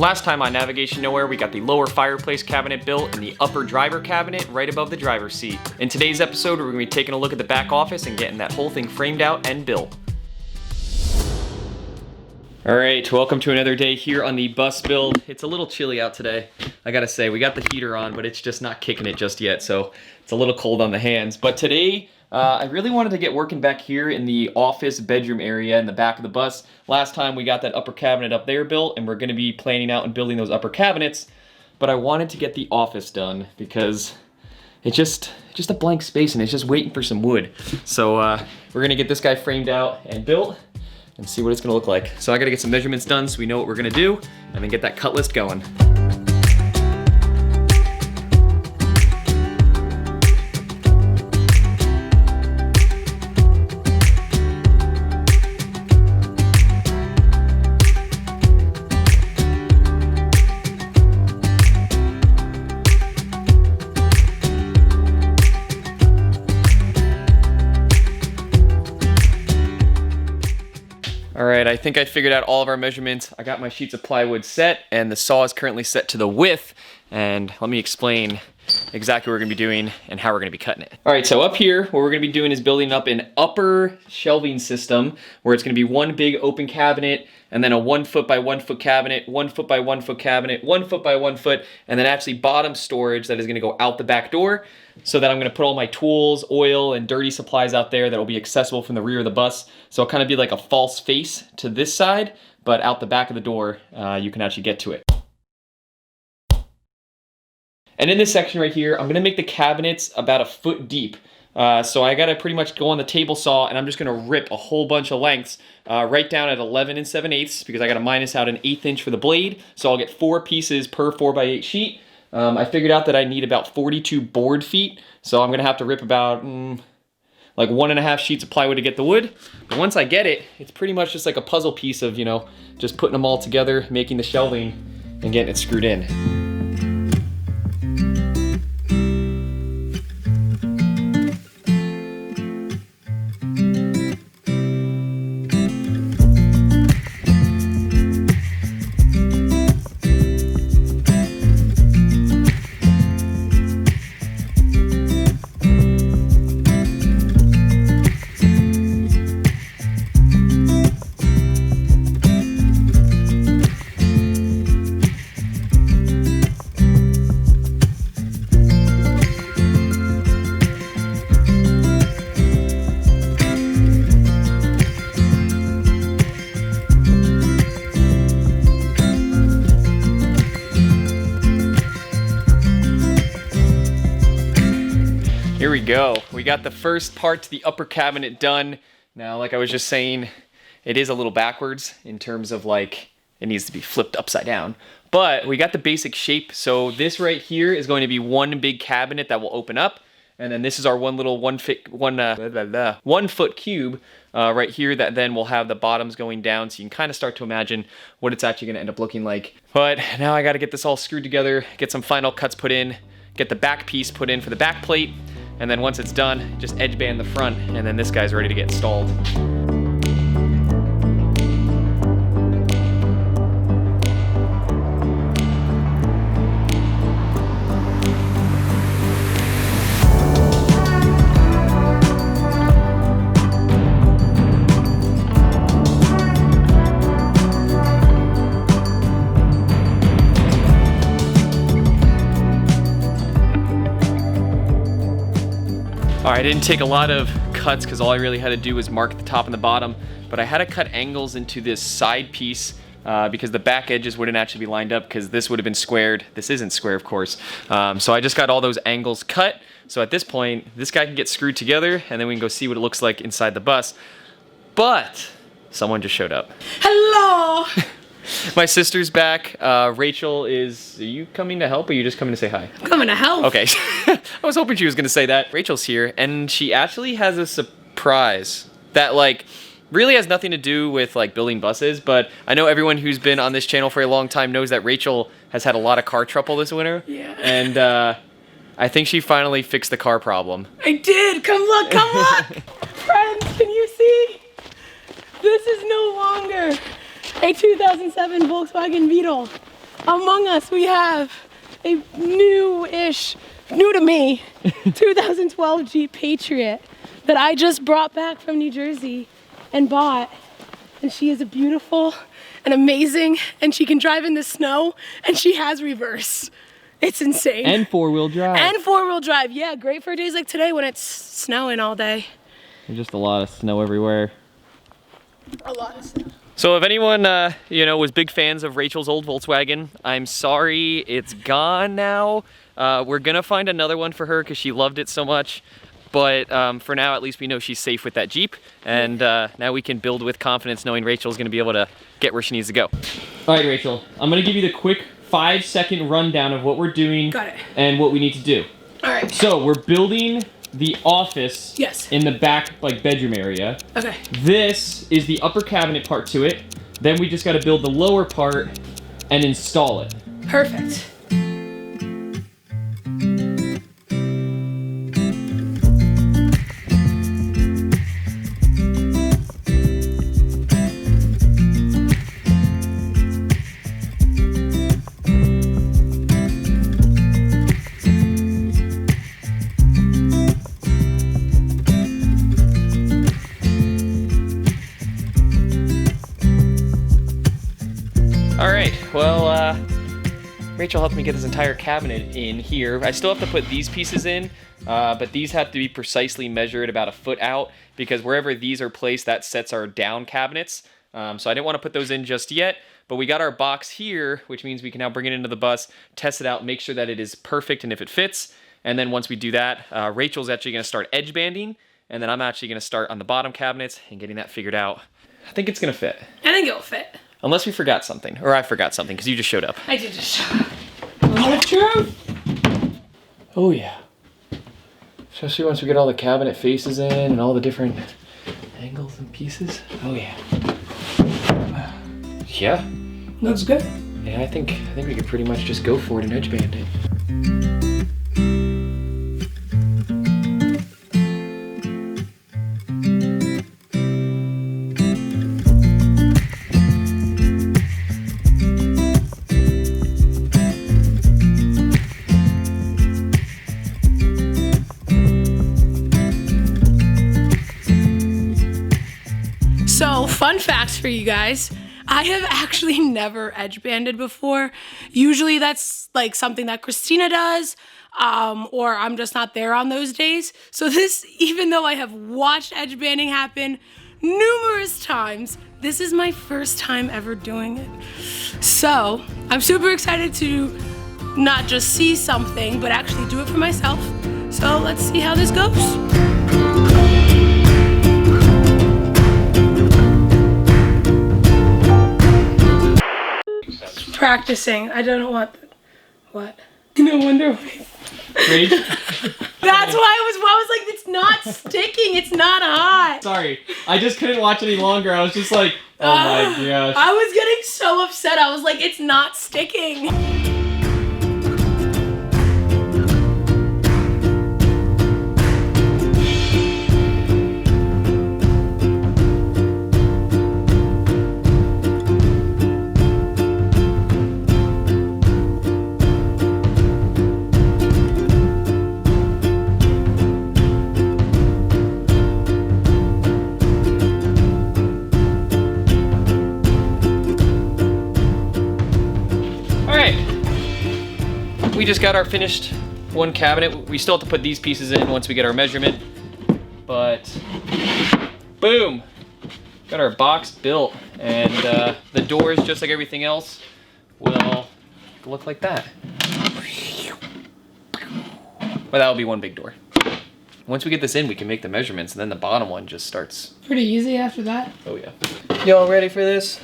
Last time on Navigation Nowhere, we got the lower fireplace cabinet built and the upper driver cabinet right above the driver's seat. In today's episode, we're gonna be taking a look at the back office and getting that whole thing framed out and built. All right, welcome to another day here on the bus build. It's a little chilly out today. I gotta say, we got the heater on, but it's just not kicking it just yet, so it's a little cold on the hands. But today, I really wanted to get working back here in the office bedroom area in the back of the bus. Last time we got that upper cabinet up there built, and we're gonna be planning out and building those upper cabinets, but I wanted to get the office done because it's just a blank space and it's just waiting for some wood. So we're gonna get this guy framed out and built and see what it's gonna look like. So I gotta get some measurements done so we know what we're gonna do and then get that cut list going. All right, I think I figured out all of our measurements. I got my sheets of plywood set and the saw is currently set to the width. And let me explain exactly what we're gonna be doing and how we're gonna be cutting it. All right, so up here, what we're gonna be doing is building up an upper shelving system where it's gonna be one big open cabinet and then a 1 foot by 1 foot cabinet, 1 foot by 1 foot cabinet, 1 foot by 1 foot, and then actually bottom storage that is gonna go out the back door so that I'm gonna put all my tools, oil, and dirty supplies out there that will be accessible from the rear of the bus. So it'll kind of be like a false face to this side, but out the back of the door, you can actually get to it. And in this section right here, I'm gonna make the cabinets about 1 foot deep. So I gotta pretty much go on the table saw and I'm just gonna rip a whole bunch of lengths right down at 11 7/8 because I gotta minus out an 1/8 inch for the blade. So I'll get 4 pieces per 4x8 sheet. I figured out that I need about 42 board feet. So I'm gonna have to rip about like 1.5 sheets of plywood to get the wood. But once I get it, it's pretty much just like a puzzle piece of, you know, just putting them all together, making the shelving and getting it screwed in. Here we go. We got the first part to the upper cabinet done. Now, like I was just saying, it is a little backwards in terms of like, it needs to be flipped upside down. But we got the basic shape. So this right here is going to be one big cabinet that will open up. And then this is our one little 1 foot cube right here that then will have the bottoms going down. So you can kind of start to imagine what it's actually gonna end up looking like. But now I gotta get this all screwed together, get some final cuts put in, get the back piece put in for the back plate. And then once it's done, just edge band the front, and then this guy's ready to get installed. All right, I didn't take a lot of cuts because all I really had to do was mark the top and the bottom, but I had to cut angles into this side piece because the back edges wouldn't actually be lined up because this would have been squared. This isn't square, of course. So I just got all those angles cut. So at this point, this guy can get screwed together and then we can go see what it looks like inside the bus. But someone just showed up. Hello! My sister's back. Rachel is, are you coming to help or are you just coming to say hi? I'm coming to help. Okay. I was hoping she was gonna say that. Rachel's here and she actually has a surprise that like really has nothing to do with like building buses, but I know everyone who's been on this channel for a long time knows that Rachel has had a lot of car trouble this winter. Yeah. And I think she finally fixed the car problem. I did! Come look, come look! Friends, can you see? This is no longer a 2007 Volkswagen Beetle. among us, we have a new to me, 2012 Jeep Patriot that I just brought back from New Jersey and bought. And she is a beautiful and amazing, and she can drive in the snow, and she has reverse. It's insane. And four-wheel drive. And four-wheel drive, yeah, great for days like today when it's snowing all day. There's just a lot of snow everywhere. A lot of snow. So if anyone, was big fans of Rachel's old Volkswagen, I'm sorry, it's gone now. We're gonna find another one for her because she loved it so much. But for now, at least we know she's safe with that Jeep. And now we can build with confidence knowing Rachel's gonna be able to get where she needs to go. All right, Rachel, I'm gonna give you the quick 5-second rundown of what we're doing. Got it. And what we need to do. All right. So we're building the office in the back bedroom area. Okay. This is the upper cabinet part to it. Then we just gotta build the lower part and install it. Perfect. Well, Rachel helped me get this entire cabinet in here. I still have to put these pieces in, but these have to be precisely measured about a foot out because wherever these are placed, that sets our down cabinets. So I didn't want to put those in just yet, but we got our box here, which means we can now bring it into the bus, test it out, make sure that it is perfect and if it fits. And then once we do that, Rachel's actually going to start edge banding, and then I'm actually going to start on the bottom cabinets and getting that figured out. I think it's going to fit. I think it'll fit. Unless we forgot something, or I forgot something, because you just showed up. I did just show up. What truth? Oh yeah. Especially once we get all the cabinet faces in and all the different angles and pieces. Oh yeah. Yeah. Looks good. Yeah, I think we could pretty much just go for it and edge band it. So, fun facts for you guys. I have actually never edge banded before. Usually that's like something that Christina does, or I'm just not there on those days. So this, even though I have watched edge banding happen numerous times, this is my first time ever doing it. So, I'm super excited to not just see something, but actually do it for myself. So let's see how this goes. Practicing. I don't know what. No wonder why. That's why I was like, it's not sticking. It's not hot. Sorry, I just couldn't watch any longer. I was just like, oh my gosh. I was getting so upset. I was like, it's not sticking. We just got our finished one cabinet. We still have to put these pieces in once we get our measurement, but boom, got our box built, and the doors, just like everything else, will look like that. But that'll be one big door. Once we get this in, we can make the measurements, and then the bottom one just starts. Pretty easy after that. Oh yeah. Y'all ready for this?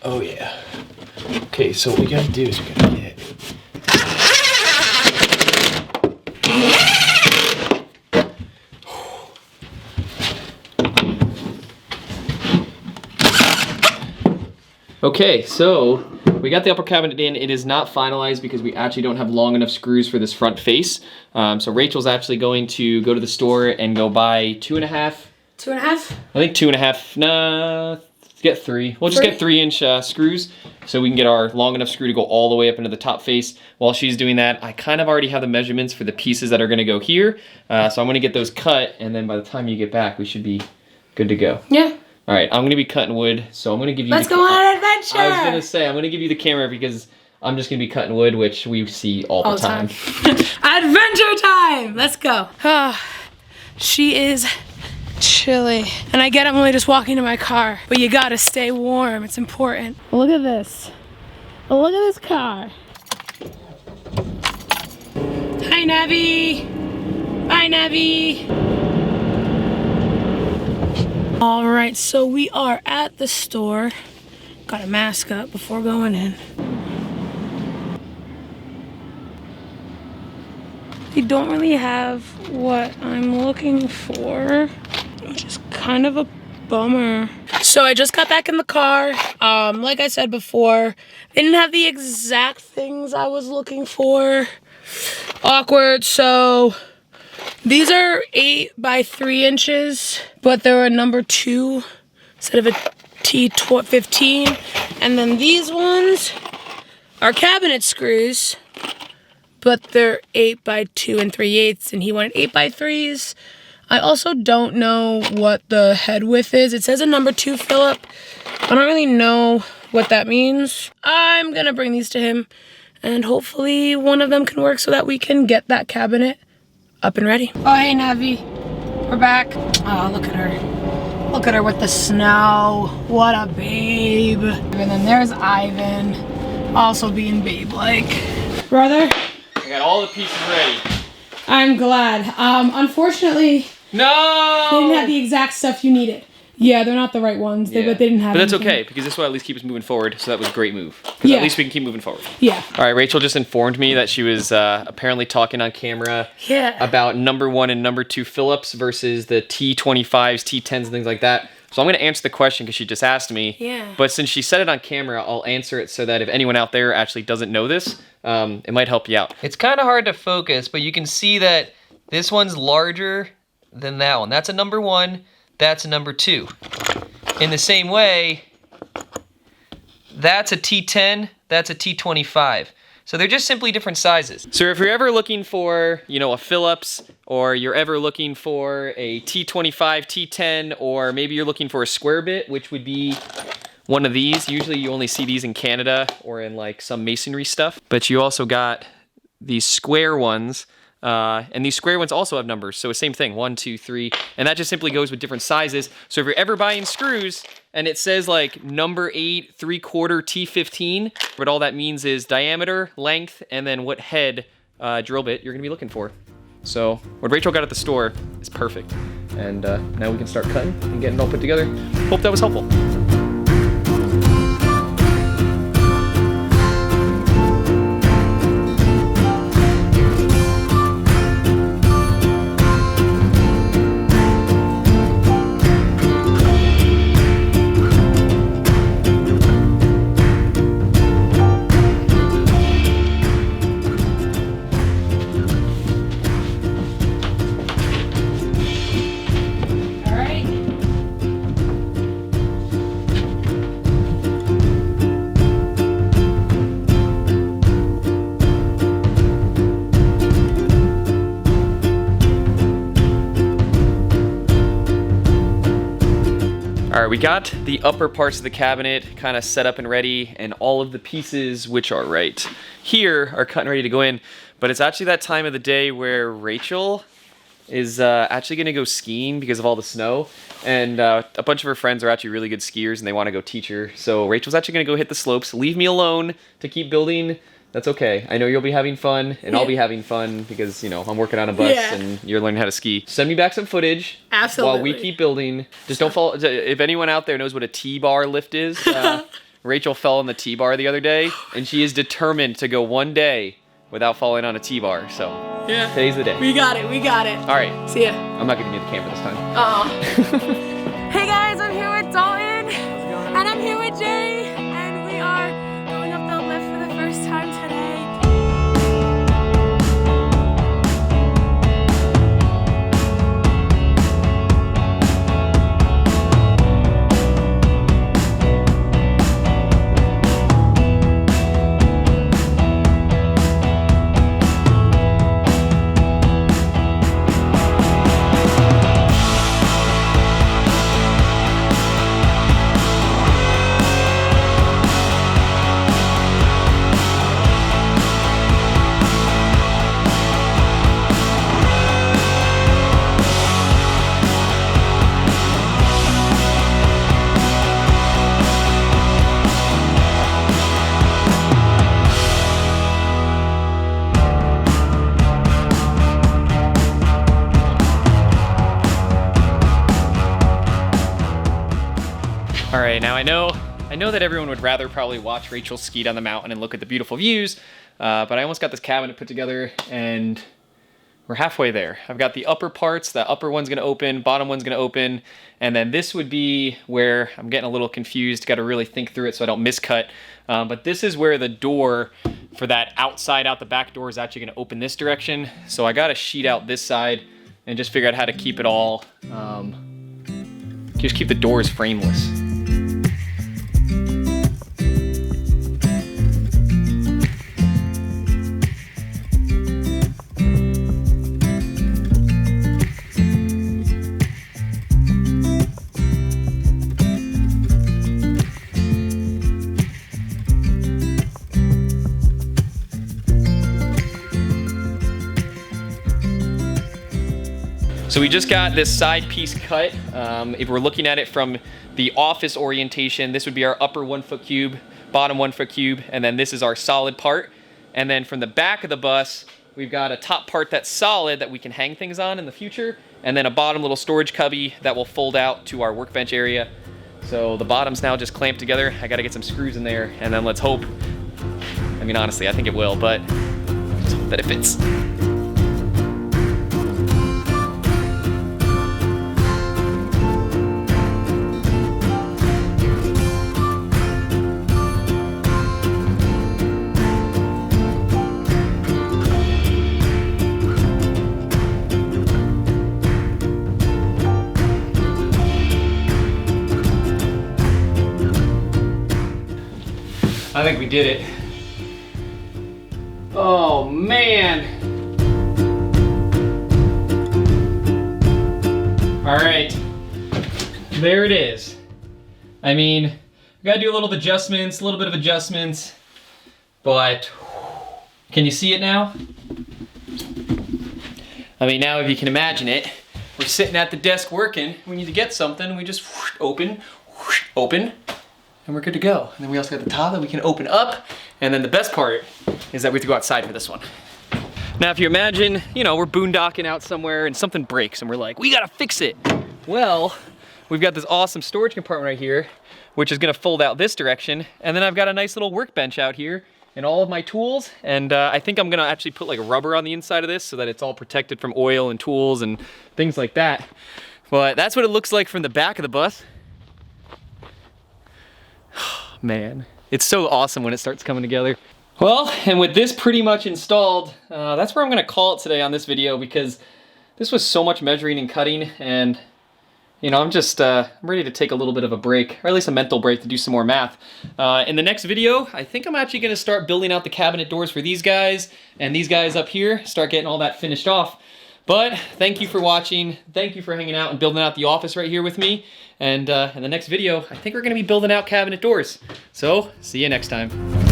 Oh yeah. Okay, so what we gotta do is we gotta get... Okay, so we got the upper cabinet in. It is not finalized because we actually don't have long enough screws for this front face. So Rachel's actually going to go to the store and go buy 2.5. 2.5? I think 2.5. Nah, get 3. We'll just get 3-inch screws so we can get our long enough screw to go all the way up into the top face. While she's doing that, I kind of already have the measurements for the pieces that are gonna go here. So I'm gonna get those cut, and then by the time you get back, we should be good to go. Yeah. All right, I'm gonna be cutting wood, so I'm gonna give you Let's go on an adventure! I was gonna say, I'm gonna give you the camera because I'm just gonna be cutting wood, which we see all the time. Adventure time! Let's go. She is chilly. And I get I'm only just walking to my car, but you gotta stay warm. It's important. Look at this. Look at this car. Hi, Navi. Bye, Navi. All right, so we are at the store. Got a mask up before going in. They don't really have what I'm looking for, which is kind of a bummer. So I just got back in the car. Like I said before, they didn't have the exact things I was looking for. Awkward. So these are 8 by 3 inches, but they're a number 2 instead of a T15. And then these ones are cabinet screws, but they're 8 by 2 3/8, and he wanted 8 by 3s. I also don't know what the head width is. It says a number 2 Phillip. I don't really know what that means. I'm gonna bring these to him, and hopefully one of them can work so that we can get that cabinet up and ready. Oh, hey, Navi. We're back. Oh, look at her. Look at her with the snow. What a babe. And then there's Ivan, also being babe-like. Brother? I got all the pieces ready. I'm glad. Unfortunately, no! they didn't have the exact stuff you needed. Yeah, they're not the right ones, but they didn't have But that's anything. okay, because this will at least keep us moving forward, so that was a great move. Because at least we can keep moving forward. Yeah. All right, Rachel just informed me that she was apparently talking on camera about number 1 and number 2 Phillips versus the T25s, T10s, and things like that. So I'm going to answer the question because she just asked me. Yeah. But since she said it on camera, I'll answer it so that if anyone out there actually doesn't know this, it might help you out. It's kind of hard to focus, but you can see that this one's larger than that one. That's a number 1, that's a number 2. In the same way, that's a T10, that's a T25. So they're just simply different sizes. So if you're ever looking for, you know, a Phillips, or you're ever looking for a T25, T10, or maybe you're looking for a square bit, which would be one of these. Usually you only see these in Canada or in like some masonry stuff. But you also got these square ones. And these square ones also have numbers, so same thing, 1, 2, 3, and that just simply goes with different sizes. So if you're ever buying screws and it says like number 8 3/4 T15, but all that means is diameter, length, and then what head drill bit you're gonna be looking for. So what Rachel got at the store is perfect, and now we can start cutting and getting it all put together. Hope that was helpful. All right, we got the upper parts of the cabinet kind of set up and ready, and all of the pieces, which are right here, are cut and ready to go in. But it's actually that time of the day where Rachel is actually gonna go skiing because of all the snow. And a bunch of her friends are actually really good skiers and they wanna go teach her. So Rachel's actually gonna go hit the slopes, leave me alone to keep building. That's okay. I know you'll be having fun, and I'll be having fun because, you know, I'm working on a bus and you're learning how to ski. Send me back some footage. Absolutely. While we keep building. Just don't fall. If anyone out there knows what a T-bar lift is, Rachel fell on the T-bar the other day, and she is determined to go one day without falling on a T-bar. So today's the day. We got it. We got it. All right. See ya. I'm not giving you the camera this time. Hey guys, I'm here with Dalton, and I'm here with Jay, and we are going up the lift for the first time today. right, now I know that everyone would rather probably watch Rachel ski down the mountain and look at the beautiful views, but I almost got this cabinet put together and we're halfway there. I've got the upper parts, the upper one's gonna open, bottom one's gonna open, and then this would be where I'm getting a little confused, gotta really think through it so I don't miscut. But this is where the door for that outside out the back door is actually gonna open this direction. So I gotta sheet out this side and just figure out how to keep it all, just keep the doors frameless. So we just got this side piece cut. If we're looking at it from the office orientation, this would be our upper 1 foot cube, bottom 1 foot cube, and then this is our solid part. And then from the back of the bus, we've got a top part that's solid that we can hang things on in the future, and then a bottom little storage cubby that will fold out to our workbench area. So the bottom's now just clamped together. I gotta get some screws in there, and then let's hope, I mean, honestly, I think it will, but just hope that it fits. I think we did it. Oh man. All right, there it is. I mean, we gotta do a little adjustments, a little bit of adjustments, but can you see it now? I mean, now if you can imagine it, we're sitting at the desk working, we need to get something, we just open, and we're good to go. And then we also got the top that we can open up. And then the best part is that we have to go outside for this one. Now, if you imagine, you know, we're boondocking out somewhere and something breaks and we're like, we gotta fix it. Well, we've got this awesome storage compartment right here, which is gonna fold out this direction. And then I've got a nice little workbench out here and all of my tools. And I think I'm gonna actually put like rubber on the inside of this so that it's all protected from oil and tools and things like that. But that's what it looks like from the back of the bus. Man, it's so awesome when it starts coming together. Well, and with this pretty much installed, that's where I'm gonna call it today on this video, because this was so much measuring and cutting, and you know, I'm just I'm ready to take a little bit of a break, or at least a mental break, to do some more math. In the next video, I think I'm actually gonna start building out the cabinet doors for these guys and these guys up here, start getting all that finished off. But thank you for watching. Thank you for hanging out and building out the office right here with me. And in the next video, I think we're gonna be building out cabinet doors. So, see you next time.